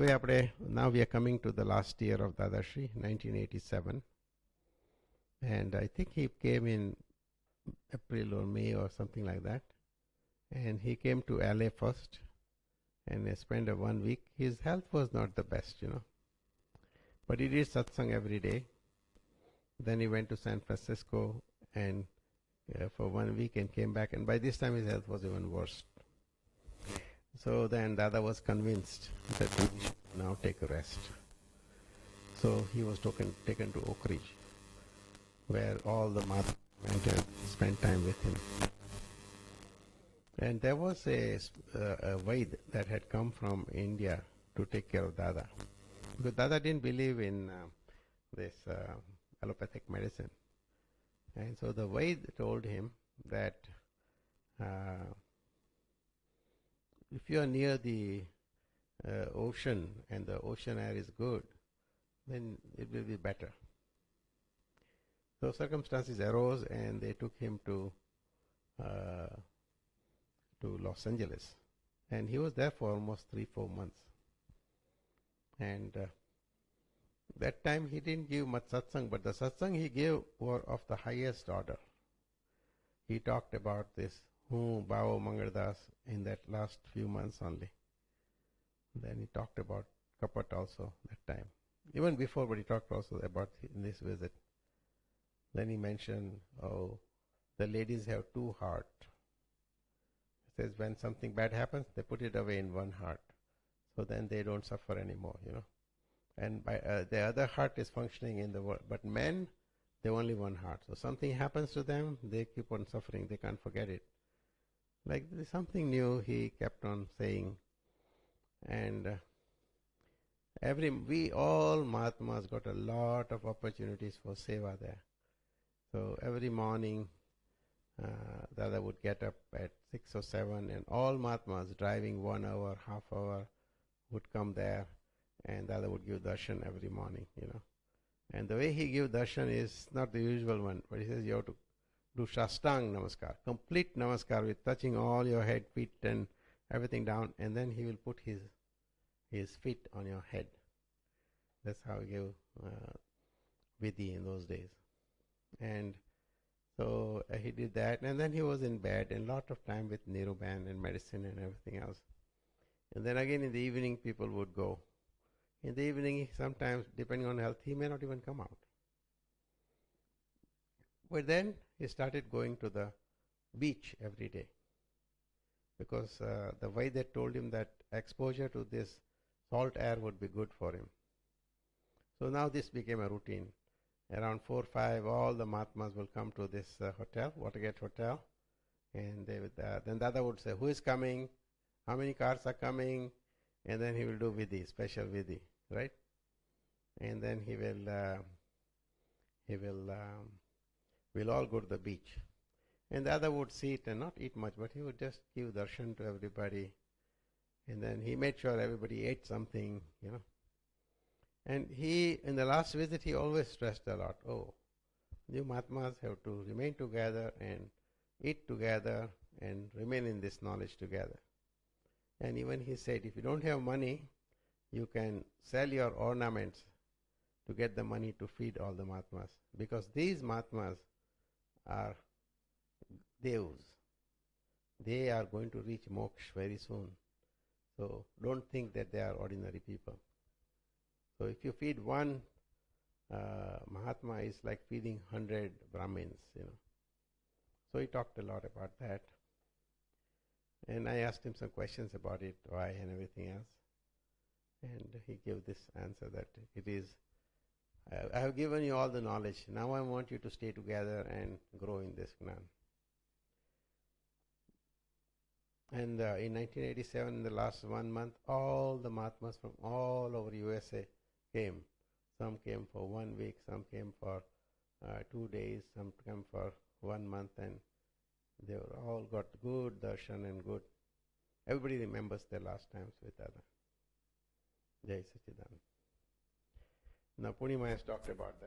Now we are coming to the last year of Dadashri, 1987, and I think he came in April or May or something like that, and he came to LA first, and he spent a 1 week. His health was not the best, but he did satsang every day. Then he went to San Francisco and for 1 week and came back, and by this time his health was even worse. So then Dada was convinced that he should now take a rest. So he was taken to Oak Ridge, where all the Mahatmas went and spent time with him. And there was a Vaid that had come from India to take care of Dada. Because Dada didn't believe in this allopathic medicine. And so the Vaid told him that if you are near the ocean and the ocean air is good, then it will be better. So circumstances arose and they took him to Los Angeles. And he was there for almost 3-4 months. And that time he didn't give much satsang, but the satsang he gave were of the highest order. He talked about this Bhavo Mangaldas in that last few months only. Then he talked about Kapat also that time. Even before, but he talked also about in this visit. Then he mentioned, the ladies have two hearts. He says when something bad happens, they put it away in one heart. So then they don't suffer anymore, And by the other heart is functioning in the world. But men, they have only one heart. So something happens to them, they keep on suffering. They can't forget it. Like there's something new he kept on saying. And we all Mahatmas got a lot of opportunities for seva there. So every morning, Dada would get up at 6 or 7, and all Mahatmas driving 1 hour, half hour, would come there, and Dada would give darshan every morning, And the way he gives darshan is not the usual one, but he says you have to do Shastang Namaskar, complete Namaskar with touching all your head, feet and everything down, and then he will put his feet on your head. That's how he gave Vidhi in those days. And so he did that, and then he was in bed, and lot of time with Niruban and medicine and everything else. And then again in the evening people would go. In the evening, sometimes, depending on health, he may not even come out. But then he started going to the beach every day, because the Vaidya told him that exposure to this salt air would be good for him. So now this became a routine. Around 4 or 5, all the Mahatmas will come to this hotel, Watergate Hotel, and they would, then Dada would say, who is coming? How many cars are coming? And then he will do Vidhi, special Vidhi, right? And then we'll all go to the beach. And the other would sit and not eat much, but he would just give darshan to everybody. And then he made sure everybody ate something, And in the last visit, he always stressed a lot, you Mahatmas have to remain together and eat together and remain in this knowledge together. And even he said, if you don't have money, you can sell your ornaments to get the money to feed all the Mahatmas. Because these Mahatmas are Devs. They are going to reach moksha very soon. So don't think that they are ordinary people. So if you feed one Mahatma, it's like feeding 100 Brahmins, So he talked a lot about that. And I asked him some questions about it, why and everything else. And he gave this answer that it is, I have given you all the knowledge. Now I want you to stay together and grow in this Gnan. And in 1987, in the last 1 month, all the Mahatmas from all over USA came. Some came for 1 week, some came for 2 days, some came for 1 month, and they were all got good darshan and good. Everybody remembers their last times with Dada. Jai Sachidanand. Now Purnima has talked about that.